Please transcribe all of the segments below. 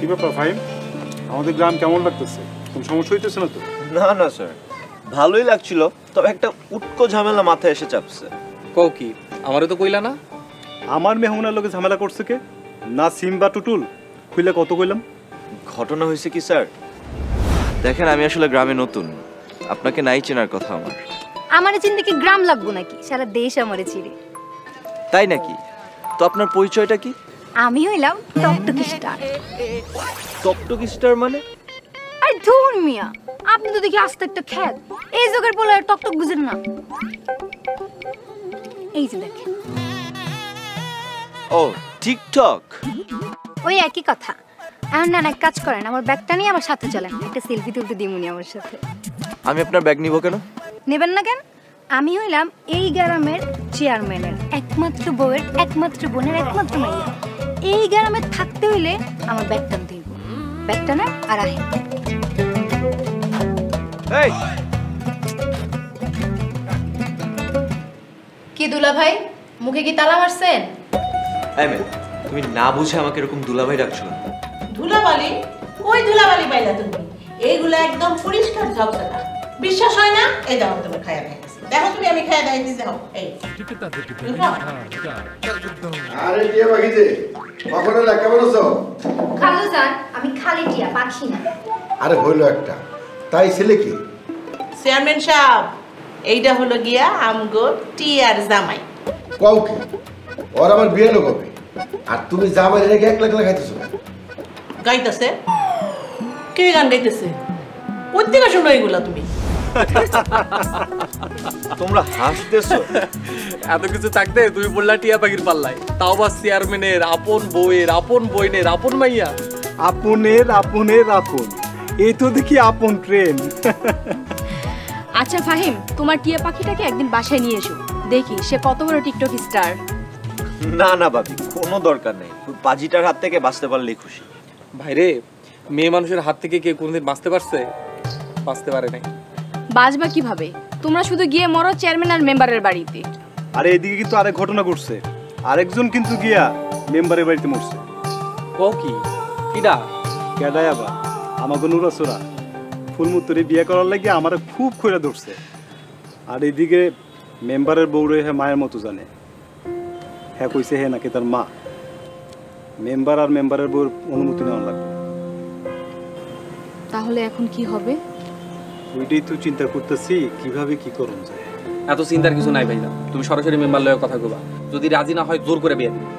কি ব্যাপার ফাহিম, আমাদের গ্রাম কেমন লাগতেছে? কোনো সমস্যা হইতেছে না তো? না না স্যার, ভালোই লাগছিল, তবে একটা উটকো ঝামেলা মাথায় এসে চাপছে। কও কি? আমারে তো কইলা না। আমার মেহমানের লোকে ঝামেলা করছে কে? না সিম বা টুটুল? খুইলে কত কইলাম। ঘটনা হয়েছে কি স্যার, দেখেন আমি আসলে গ্রামে নতুন, আপনাকে নাই চেনার কথা আমার। আমারে চিনতে কি গ্রাম লাগবো নাকি? সারা দেশ আমারে চিনে। তাই নাকি? তো আপনার পরিচয়টা কি? আমি হইলাম টকটকি স্টার। টকটকি স্টার মানে? আরে ধুর মিয়া, আপনি তো দেখি আস্তে একটা খ্যাত। এই জগের পোলা টকটক বুঝেন না? এই যে দেখেন। ও টিকটক। ওই একই কথা। এখন না এক কাজ করেন, আমার ব্যাগটা নিয়ে আমার সাথে চলেন, একটা সেলফি তুলতে দিমুনি আমার সাথে। আমি আপনার ব্যাগ নিব কেন? নেবেন না কেন? আমি হইলাম এই গ্রামের চেয়ারম্যানের একমাত্র বউয়ের একমাত্র বোনের একমাত্র মাইয়া। এই গ্রামে থাকতে হইলে আমার ব্যাগটা দিব। ব্যাগটা না আর আহে। এই কি দুলা ভাই, মুখে কি তালা মারছেন? এই মেয়ে, তুমি না বুঝে আমাকে এরকম দুলাভাই ডাকছো না। ধুলাবালি? ওই ধুলাবালি পাইলা তুমি? এইগুলা একদম পরিষ্কার ঝকঝকা, বিশ্বাস হয় না? এই দেখো তুমি খায়া খাইতেছি, দেখো তুমি আমি খায়া দাইতেছি, দেখো এই। আরে টিয়া পাখি যে কখন এলা, কেমন আছো? খালু জান, আমি খালি টিয়া, পাখি না। আরে হইলো একটা, তাই ছেলে কি? চেয়ারম্যান সাহেব, এইটা হলো গিয়া আমগো টিয়ার জামাই। কও কি? ওর আমার বিয়ে লোক হবে, আর তুমি জামাই রেখে একলা একলা খাইতেছো? গাইতেছে? কে গান গাইতেছে? কোথা থেকে শুনো এগুলা তুমি? তোমরা হাসতেছো? এত কিছু থাকতে তুমি বললা টিয়া পাখির পাল্লায়, তাও বা চেয়ারম্যানের আপন বউয়ের আপন বইনের আপন মাইয়া। আপনের আপনের আপন, এই তো দেখি আপন ট্রেন। আচ্ছা ফাহিম, তোমার টিয়া পাখিটাকে একদিন বাসায় নিয়ে এসো, দেখি সে কত বড় টিকটক স্টার। না না ভাবি, কোনো দরকার নেই, পাজিটার হাত থেকে বাঁচতে পারলেই খুশি। ভাইরে, মেয়ে মানুষের হাত থেকে কেউ কোনোদিন বাঁচতে পারছে? বাঁচতে পারে নাই। বাঁচবা কিভাবে? তোমরা শুধু গিয়ে মরো চেয়ারম্যান আর মেম্বারের বাড়িতে। আরে এদিকে কিন্তু আরেক ঘটনা ঘটছে, আরেকজন কিন্তু গিয়া মেম্বারের বাড়িতে মরছে। কও কি? কিডা? কেডাই আবার? আমাকে নুরাসুরা ফুলমুত্তরে বিয়ে করার লাগে আমার খুব খৈরা ধরছে। আর এদিকে মেম্বারের বউরে হ্যাঁ মায়ের মতো জানে। হ্যাঁ কইছে হ্যাঁ নাকি তার মা। মেম্বার আর মেম্বারের বউর অনুমতি নেওয়া লাগবে। তাহলে এখন কি হবে? ওইটাই তো চিন্তা করতেছি কিভাবে কি করুন যায়। এত চিন্তার কিছু নাই ভাইরা, তুমি সরাসরি মেম্বার লয়ে কথা কইবা, যদি রাজি না হয় জোর করে বিয়ে দিবে।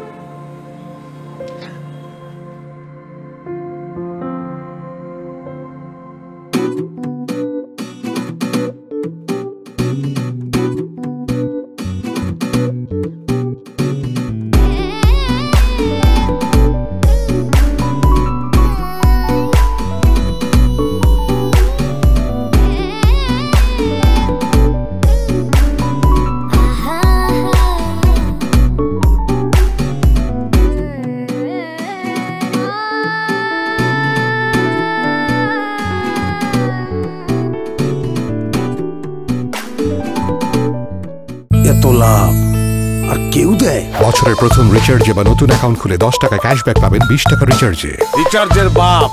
বছরের প্রথম রিচার্জে বা নতুন অ্যাকাউন্ট খুলে 10 টাকা ক্যাশব্যাক পাবেন 20 টাকা রিচার্জে। রিচার্জের বাপ,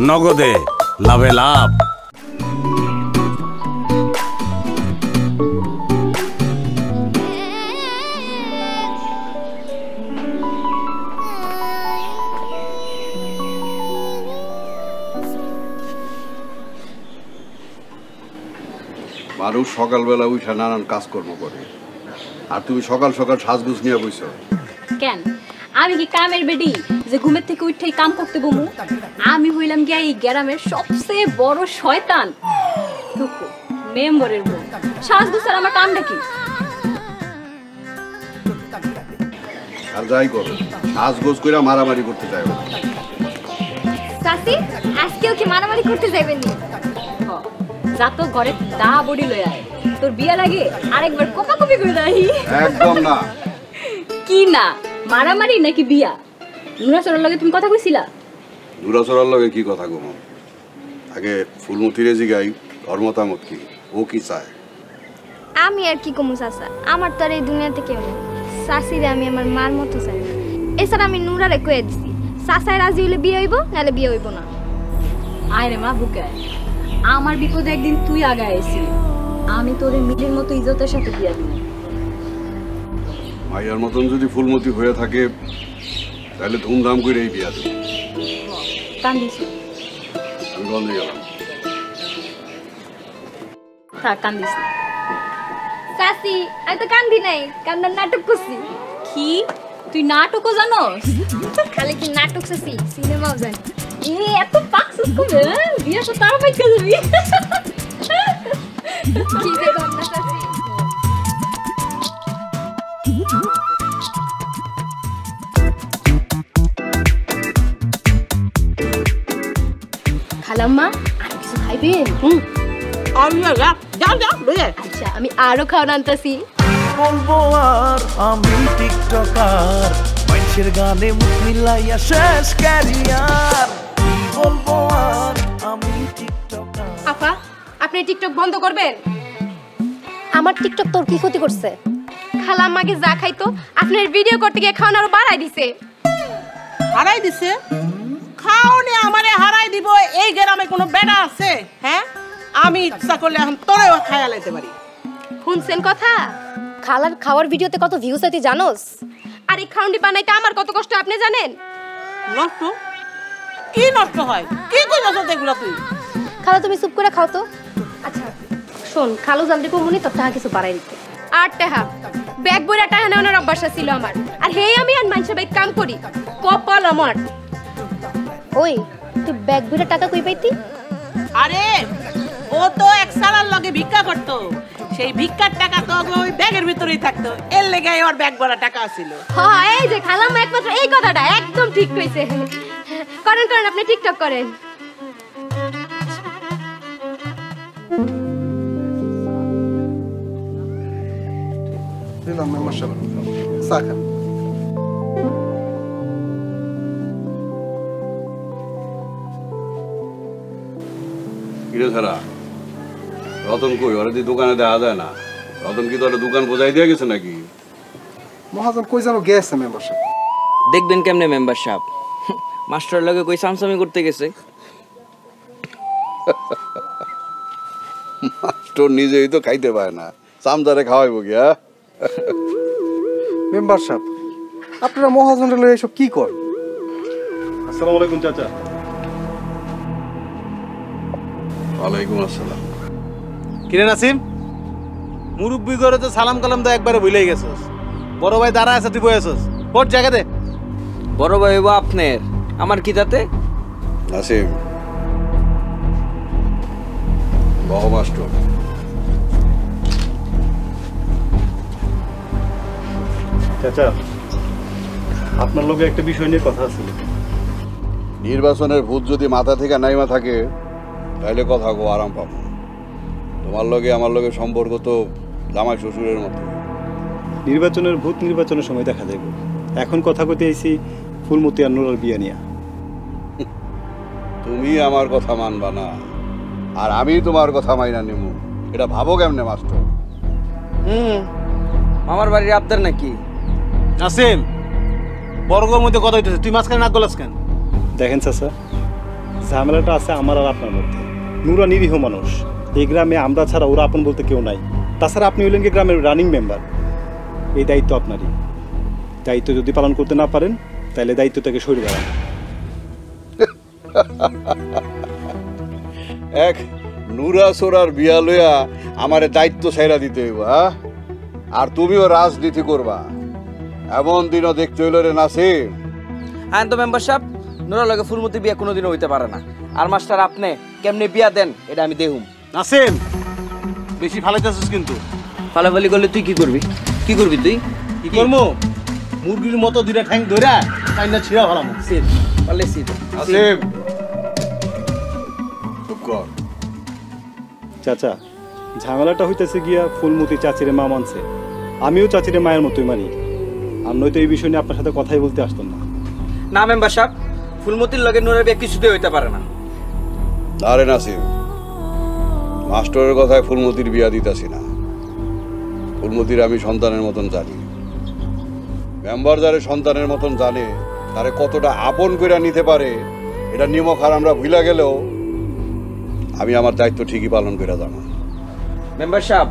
নগদে লাভে লাভ। মানুষ সকালবেলা উঠা নানান কাজকর্ম করে, আর তুমি সকাল সকাল সাজগুজ নিয়ে বইছো কেন? আমি কি কামের বেডি যে ঘুমের থেকে উঠেই কাম করতে বমু? আমি হইলাম গিয়া এই গ্রামের সবচেয়ে বড় শয়তান মেম্বারের বউ। সাজগুজ আমার কামটা কি? আর যাই করো, সাজগোজ করে মারামারি করতে চাই। চাচি, আজকেও কি মারামারি করতে যাবেন নি? যা তো ঘরে দা বডি লয়ে আয়, তোর বিয়া লাগে আরেকবার কোপাকুপি করে দাই। একদম না। কি না? মারামারি নাকি বিয়া? নুরাসরের লগে তুমি কথা কইছিলা? নুরাসরের লগে কি কথা কম? আগে ফুলমতিরে জিগাই ওর মতামত কি, ও কি চায়। আমি আর কি কমু চাচা, আমার তো আর এই দুনিয়াতে কেউ নেই। চাচিরে আমি আমার মার মতো চাই। এছাড়া আমি নুরারে কয়ে দিছি, চাচাই রাজি হইলে বিয়ে হইব, নাহলে বিয়ে হইব না। আয় রে মা বুকে, আমার বিপদে একদিন তুই আগে আইছিলি, আমি তোরে মিলের মতো ইজ্জতের সাথে বিয়া দিই। মাইয়ার মতন যদি ফুলমতি হয়ে থাকে তাহলে ধুমধাম করে এই বিয়া দেব। কান্দিস আমি গন্ধে গেলাম। থাক, কান্দিস না। চাচি আমি তো কান্দি নাই, কান্নার নাটক করছি। কি তুই নাটকও জানোস? খালি কি নাটক চাচি, সিনেমাও জানি। এত পাকসুস কবে? বিয়ে তো তার বাইকা যাবি। কি যে গন্না চাচি। খালাম্মা আর কিছু খাইবেন? যাও যাও লয়ে আচ্ছা আমি আরো খাওয়ান আনতাছি। বলবো আর আমি টিকটকার, মানুষের গানে মুখ মিলাইয়া শেষ ক্যারিয়ার। বলবো আর আমি টিকটকার। আপা আপনি টিকটক বন্ধ করবেন? আমার টিকটক তোর কি ক্ষতি করছে? খালাম্মাকে যা খাইতো আপনার ভিডিও করতে গিয়ে খাওয়ান আরো বাড়াই দিছে। হারাই দিছে? খাওনে আমারে হারাই দিব এই গ্রামে কোনো বেড়া আছে? হ্যাঁ, আমি ইচ্ছা করলে এখন তোরেও খাইয়া লাইতে পারি। শুনছেন কথা? খালার খাওয়ার ভিডিওতে কত ভিউজ আছে জানোস? আর এই খাউন্ডি বানাইতে আমার কত কষ্ট আপনি জানেন? নষ্ট? কি নষ্ট হয়? কি কইছস এগুলা তুই? খালা তুমি চুপ করে খাও তো। আচ্ছা শোন, খালু জানতে কমুনি তোর টাকা কিছু বাড়াই দিতে। আর টাকা ব্যাগ বইরা টাকা নেওয়ার অভ্যাস ছিল আমার, আর হে আমি আর মানুষের বাইক কাম করি, কপাল আমার। ওই তুই ব্যাগ বইরা টাকা কই পাইতি? আরে ও তো এক সালার লগে ভিক্ষা করতো, সেই ভিক্ষার টাকা তো ওই ব্যাগের ভিতরেই থাকতো, এর লেগে ওর ব্যাগ ভরা টাকা ছিল। হ্যাঁ এই যে খালাম্মা একমাত্র এই কথাটা একদম ঠিক কইছে। করেন করেন, আপনি টিকটক করেন। দিলাম মেম্বারশিপ সাকা। কিরে ছাড়া রতন কই? ওরা দিয়ে দোকানে দেখা যায় না। রতন কি তোর দোকান বোঝাই দিয়ে গেছে নাকি? মহাজন কই যেন গেছে মেম্বারশিপ। দেখবেন কেমনে মেম্বারশিপ? মাস্টার লগে কই সামসামি করতে গেছে। মাস্টার নিজেই তো খাইতে পায় না, চামচারে খাওয়াইব কি? হ্যাঁ মেম্বারশিপ আপনারা মহাজনের লয়ে এসব কি কর? আসসালামু আলাইকুম চাচা। ওয়ালাইকুম আসসালাম। কিরে নাসিম, মুরব্বী করে তো সালাম কালাম তো একবারে ভুলেই গেছস। বড় ভাই দাঁড়া আছে, তুই বই আছস। ওর জায়গা দে। বড় ভাই হইব আপনার, আমার কি তাতে? নাসিম বহ মাস্টার। চাচা আপনার লগে একটা বিষয় নিয়ে কথা আছে। নির্বাচনের ভূত যদি মাথা থেকে নাইমা থাকে তাহলে কথা গো আরাম পাবো। তোমার লগে আমার লগে সম্পর্ক তো জামাই শ্বশুরের মতো। নির্বাচনের ভূত নির্বাচনের সময় দেখা যাবে। এখন কথা কইতে আইছি ফুলমতি আর নুরার বিয়া নিয়া। তুমি আমার কথা মানবা না আর আমি তোমার কথা মাইনা নিমু, এটা ভাবো কেমনে মাস্টার? আমার বাড়ির আবদার নাকি? নাসিম বর্গর মধ্যে কথা হইতেছে, তুই মাঝখানে নাক গলাস কেন? দেখেন চাচা, ঝামেলাটা আছে আমার আর আপনার মধ্যে। নুরা নিরীহ মানুষ, এই গ্রামে আমরা ছাড়া ওরা আপন বলতে কেউ নাই। তাছাড়া আপনি হইলেন কি গ্রামের রানিং মেম্বার, এই দায়িত্ব আপনারই। দায়িত্ব যদি পালন করতে না পারেন তাহলে দায়িত্ব থেকে সরে দাঁড়ান। এক নুরা সোরার বিয়া লইয়া আমারে দায়িত্ব ছাইরা দিতে হইব, হ্যাঁ? আর তুমিও রাজনীতি করবা এমন দিনও দেখতে হইল রে নাসিম। আইন তো মেম্বারশিপ নুরার লগে ফুলমতি বিয়া কোনোদিনও হইতে পারে না। আর মাস্টার আপনি কেমনে বিয়া দেন এটা আমি দেখুম। নাসিম বেশি ফালাইতেছিস কিন্তু। ফালাফালি করলে তুই কি করবি? কি করবি তুই? কি করবো? মুরগির মতো দুইটা ঠ্যাং ধইরা কাইনা ছিড়া ফেলাম। সিট পারলে সিট। নাসিম চুপ কর। চাচা ঝামেলাটা হইতেছে গিয়া ফুলমতি চাচিরে মা মানছে, আমিও চাচিরে মায়ের মতোই মানি। আর নয়তো এই বিষয় নিয়ে আপনার সাথে কথাই বলতে আসতাম না। না মেম্বারশিপ ফুলমতির লগে নুরের বিয়া কিছুতেই হইতে পারে না। আরে নাসিম, মাস্টারের কথায় ফুলমতির বিয়া দিতাছি না। ফুলমতির আমি সন্তানের মতন জানি। মেম্বার যারে সন্তানের মতন জানে তারে কতটা আপন করে নিতে পারে এটা নিমক আর আমরা ভুলা গেলেও আমি আমার দায়িত্ব ঠিকই পালন করে যাবো। মেম্বার সাহেব,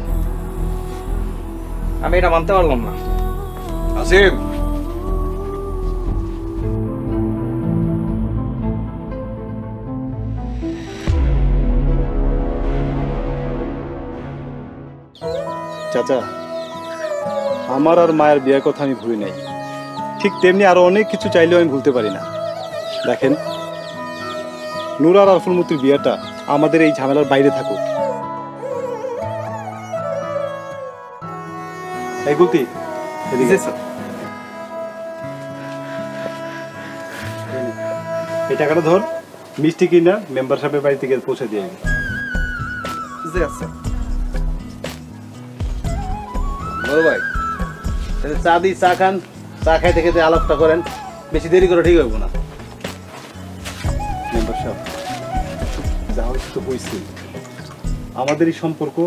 আমি এটা মানতে পারলাম না। আসিম, চাচা, আমার আর মায়ের বিয়ের কথা আমি ভুলি নাই, ঠিক তেমনি আরো অনেক কিছু চাইলেও আমি ভুলতে পারি না। দেখেন, নুরার আর ফুলমতির বিয়েটা আমাদের এই ঝামেলার বাইরে থাকুক। এই গুলতি, এদিকে এসো। এই টাকাটা ধর, মিষ্টি কিনা মেম্বার সাহেবের বাড়ি থেকে পৌঁছে দিয়ে আগে। বড় ভাই, চা দিই, চা খান, চা খাইতে খেতে আলাপটা করেন, বেশি দেরি করে ঠিক হইব না। মেম্বার সাহেব, যা হয়েছে তো হয়েছে, আমাদের এই সম্পর্ক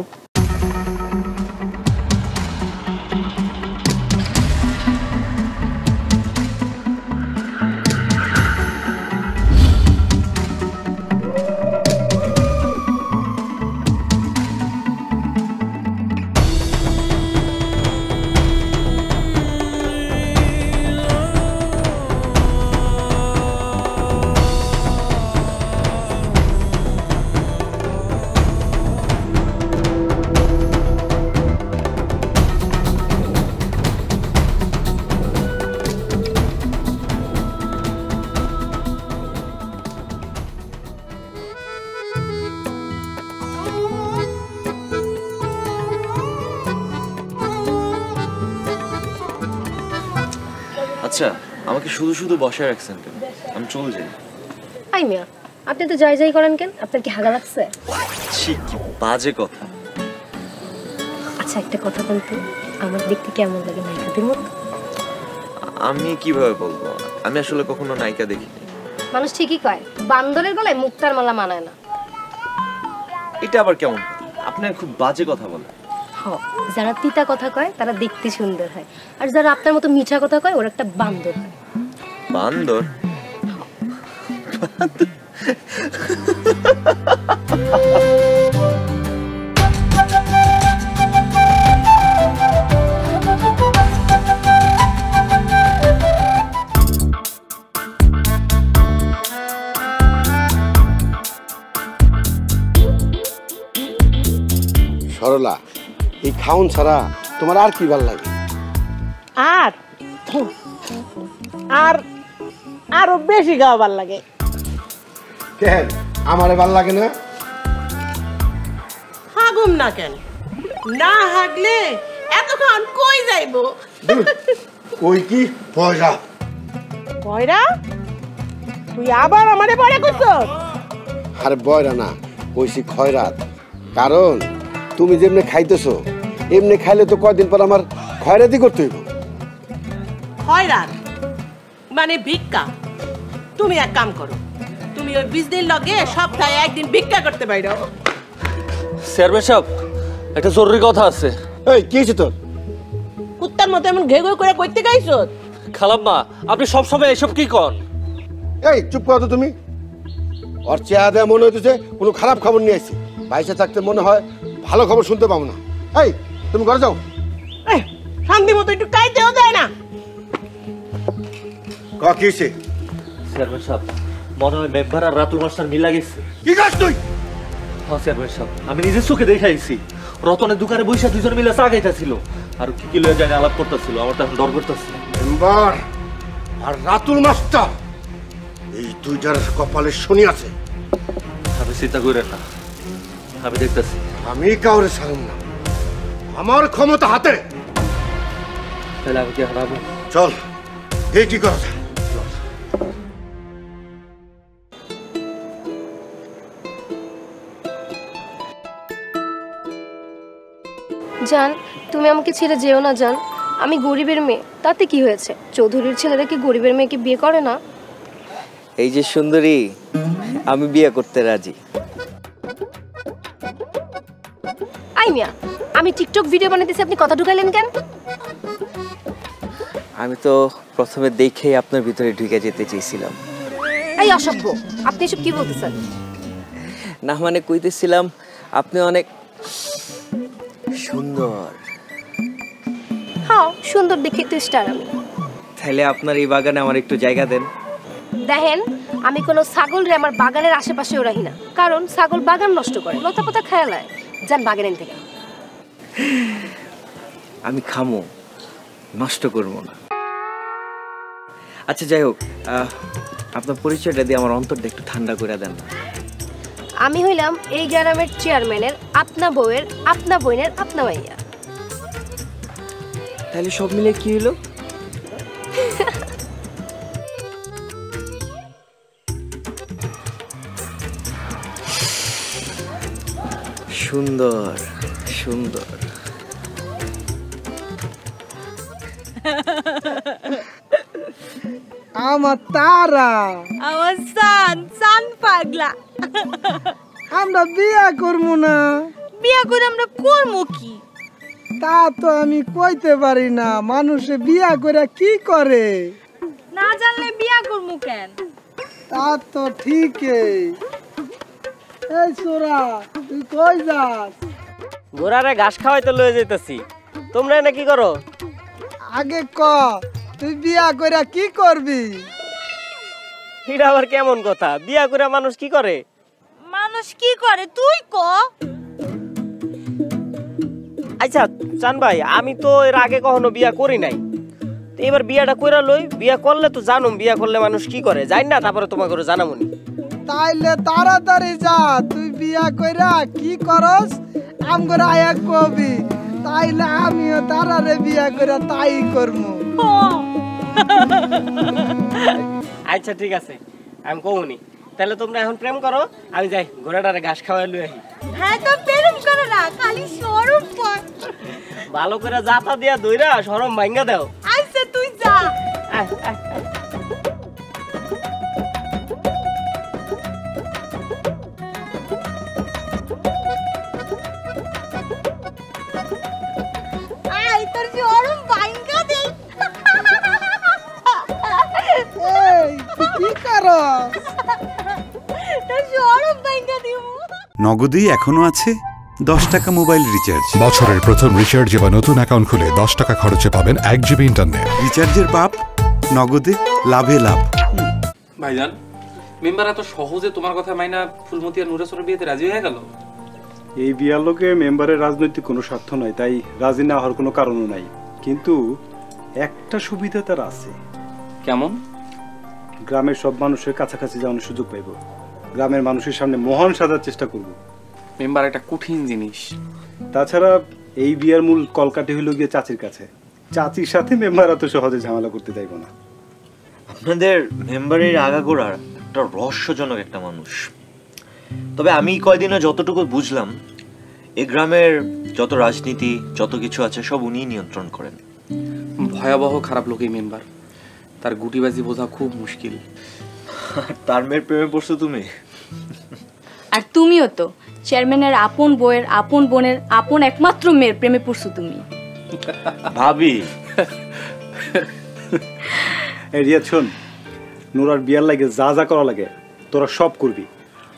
আচ্ছা, আমাকে শুধু শুধু বসায় রাখছেন কেন? আমি চলে যাই। আই মিয়া, আপনি তো যাই যাই করেন কেন? আপনার কি হাগা লাগছে? ছি, কি বাজে কথা। আচ্ছা, একটা কথা বলতো, আমার দেখতে কেমন লাগে নায়িকাদের মতো? আমি কিভাবে বলবো? আমি আসলে কখনো নায়িকা দেখিনি। মানুষ ঠিকই কয়, বান্দরের গলায় মুক্তার মালা মানায় না। এটা আবার কেমন? আপনার খুব বাজে কথা বলেন। যারা তিতা কথা কয় তারা দেখতে সুন্দর হয়, আর যারা আপনার মতো মিঠা কথা কয় ওরা একটা বান্দর হয়। বান্দর? সরলা, এই খাউন ছাড়া তোমার আর কি ভাল লাগে? আর আর আরো বেশি খাওয়া ভাল লাগে। কেন আমারে ভাল লাগে না? হাগুম না কেন? না হাগলে এতক্ষণ কই যাইবো? ওই কি পয়সা? পয়রা? তুই আবার আমারে পয়রা কইছ? আরে বয়রা না, কইছি খয়রাত। কারণ তুমি যেমনি খাইতেছো এমনি খাইলে তো কয়দিন পর আমার খয়রাতি করতে হইব। খয়রাত মানে ভিক্ষা? তুমি এক কাম করো, তুমি ওই বিজলির লগে সপ্তাহে একদিন ভিক্ষা করতে বাইরো। চেয়ারম্যান সাহেব, একটা জরুরি কথা আছে। এই কি হইছে তোর? কুত্তার মতো এমন ঘে ঘে করে কইতে গাইছো? খালাম্মা, আপনি সবসময় এসব কি কর? এই চুপ করো তো তুমি। ওর চেহারা দেয়া মনে হইতেছে কোনো খারাপ খবর নিয়ে আসছি। বাইসে থাকতে মনে হয় ভালো খবর শুনতে পাবো না। এই তুমি ঘরে যাও। শান্তি মতো একটু খাইতেও দেয় না। কি হইছে? চেয়ারম্যান সাহেব, মনে হয় মেম্বার আর রাতুল মাস্টার মিলা গেছে। কি কাজ তুই? হ্যাঁ চেয়ারম্যান সাহেব, আমি নিজের চোখে দেখে আইছি। রতনের দোকানে বৈশা দুজন মিলে চা খাইতেছিল, আর কি কি লয়ে জানি আলাপ করতেছিল। আমার তো এখন ডর করতেছে। মেম্বার আর রাতুল মাস্টার, এই দুইটার কপালে শনি আছে। আমি চিন্তা করেন না, আমি দেখতেছি। আমি কাউরে ছাড়ুম না, আমার ক্ষমতা হাতে। তাহলে আমি কি হারাবো? চল, এই কি করা যায়? জান, তুমি আমাকে ছেড়ে যেও না জান। আমি গরিবের মেয়ে, তাতে কি হয়েছে? চৌধুরীর ছেলেরা কি গরিবের মেয়েকে বিয়ে করে না? এই যে সুন্দরী, আমি বিয়ে করতে রাজি। আই মিয়া, আমি টিকটক ভিডিও বানাইতেছি, আপনি কথা ঢুকাইলেন কেন? আমি তো প্রথমে দেখেই আপনার ভিতরে ঢুকে যেতে চেয়েছিলাম। এই অসভ্য, আপনি এসব কি বলতেছেন? না মানে কইতেছিলাম আপনি অনেক সুন্দর। হ্যাঁ, সুন্দর দেখে তো স্টার আমি। তাহলে আপনার এই বাগানে আমার একটু জায়গা দেন। দেখেন, আমি কোনো ছাগল রে আমার বাগানের আশেপাশেও রাখি না, কারণ ছাগল বাগান নষ্ট করে, লতা পাতা খেয়াল হয়। যান বাগানের থেকে। আমি খামো, নষ্ট করবো না। আচ্ছা যাই হোক, আপনার পরিচয়টা দিয়ে আমার অন্তরটা একটু ঠান্ডা করে দেন না। আমি হইলাম এই গ্রামের চেয়ারম্যানের আপনা বউয়ের আপনা বোনের আপনা মাইয়া। তাহলে সব মিলে কি হলো? সুন্দর সুন্দর। আমার তারা, আমার সান পাগলা। আমরা বিয়া করবো না। বিয়া করে আমরা করবো কি? তা তো আমি কইতে পারি না। মানুষে বিয়া করে কি করে না জানলে বিয়া করবো কেন? তা তো ঠিকই। এই সোরা, তুই কই যাস? ঘোড়ারে ঘাস খাওয়াইতে লয়ে যাইতাছি। তোমরা এনে কি করো? আগে ক, তুই বিয়া করে কি করবি? এটা আবার কেমন কথা? বিয়া করে মানুষ কি করে? মানুষ কি করে তুই ক। আচ্ছা চান ভাই, আমি তো এর আগে কখনো বিয়া করি নাই, তো এবার বিয়াটা কইরা লই। বিয়া করলে তো জানুম বিয়া করলে মানুষ কি করে, জানি না, তারপরে তোমাকে করে জানামুনি। তাইলে তাড়াতাড়ি যা, তুই বিয়া কইরা কি করস আমগর আয়া কবি, তাইলে আমিও তারারে বিয়া কইরা তাই করমু। আচ্ছা ঠিক আছে, আমি কমুনি। তাহলে তোমরা এখন প্রেম করো, আমি যাই ঘোড়াটারে ঘাস খাওয়াই লই আহি। হ্যাঁ তো প্রেম করে না, খালি শরম কর। ভালো করে জাতা দিয়া দইরা শরম ভাঙ্গা দাও। আচ্ছা তুই যা। আই তোর শরম ভাঙ্গা দে। এই তুই কি করস? তোর শরম ভাঙ্গা দিও। নগদেই এখনো আছে 10 টাকা মোবাইল রিচার্জ। বছরের প্রথম রিচার্জে বা নতুন অ্যাকাউন্ট খুলে 10 টাকা খরচে পাবেন 1 GB ইন্টারনেট। রিচার্জের বাপ, নগদে লাভে লাভ। ভাইজান, মেম্বার এত সহজে তোমার কথা মাইনা ফুলমতি আর নুরাসরের বিয়েতে রাজি হয়ে গেল? এই বিয়ার লোকে মেম্বারের রাজনৈতিক কোনো স্বার্থ নাই, তাই রাজি না হওয়ার কোনো কারণও নাই। কিন্তু একটা সুবিধা তার আছে। কেমন? গ্রামের সব মানুষের কাছাকাছি যাওয়ার সুযোগ পাইব, গ্রামের মানুষের সামনে মহান সাজার চেষ্টা করব। মেম্বার একটা কঠিন জিনিস। তাছাড়া এই বিয়ার মূল কলকাঠি হইল গিয়ে চাচির কাছে। চাচির সাথে মেম্বার এত সহজে ঝামেলা করতে চাইব না। আপনাদের মেম্বারের আগাগোড়ার একটা রহস্যজনক একটা মানুষ। তবে আমি কয়দিনে যতটুকু বুঝলাম, এই গ্রামের যত রাজনীতি যত কিছু আছে সব উনি নিয়ন্ত্রণ করেন। ভয়াবহ খারাপ লোকই মেম্বার, তার গুটিবাজি বোঝা খুব মুশকিল। তার মেয়ের প্রেমে পড়ছো তুমি? আর তুমিও তো চেয়ারম্যানের আপন বউয়ের আপন বোনের আপন একমাত্র মেয়ের প্রেমে পড়ছো তুমি। ভাবি এই রিয়াদ শোন, নুরার বিয়ার লাগে যা যা করা লাগে তোরা সব করবি,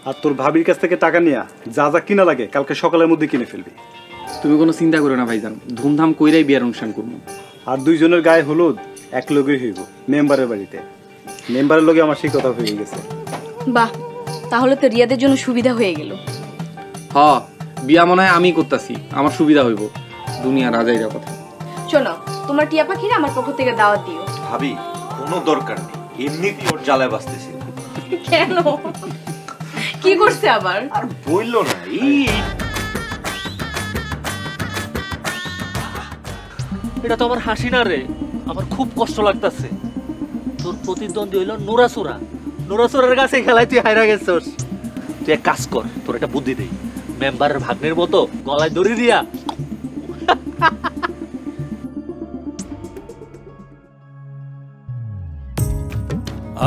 আর তোর ভাবির কাছ থেকে টাকা নিয়ে যা যা কিনা লাগে কালকে সকালের মধ্যে কিনে ফেলবি। তুমি কোনো চিন্তা করো না ভাইজান, ধুমধাম কইরাই বিয়ার অনুষ্ঠান করবো। আর দুইজনের গায়ে হলুদ এক লগেই হইব মেম্বারের বাড়িতে। মেম্বারের লগে আমার সেই কথা হয়ে গেছে। বাহ, তাহলে তো রিয়াদের জন্য সুবিধা হয়ে গেল। হ্যাঁ, বিয়া মনে হয় আমি করতেছি, আমার সুবিধা হইব। দুনিয়া রাজাইরা কথা। শোনো, তোমার টিয়া পাখিরা আমার পক্ষ থেকে দাওয়াত দিও। ভাবি কোনো দরকার নেই, এমনিতেই ওর জ্বালায় বাঁচতেছিল। কেন, কি করছে আবার? আর বললো না, এটা তো আমার হাসি না রে, আমার খুব কষ্ট লাগতেছে। তোর প্রতিদ্বন্দ্বী হইল নুরাসুরা, নুরাসুরের কাছে খেলায় তুই হাইরা গেছস। তুই এক কাজ কর, তোর একটা বুদ্ধি দেই, মেম্বারের ভাগ্নের মতো গলায় দড়ি দিয়া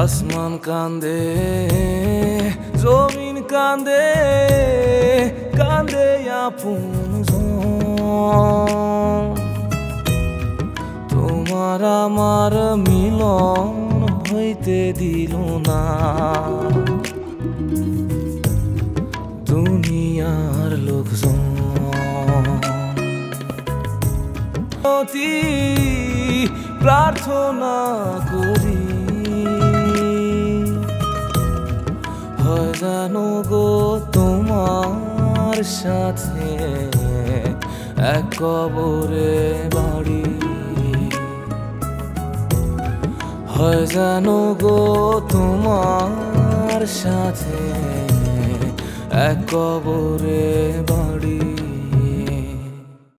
আসমান কান্দে, জমিন কান্দে, কান্দে আপন তোমার আমার মিলন হইতে দিল না দুনিয়ার লোকজন অতি প্রার্থনা করি হয় জানো গো তোমার সাথে এক কবরে বাড়ি হয় জানো গো তোমার সাথে এক কবরে বাড়ি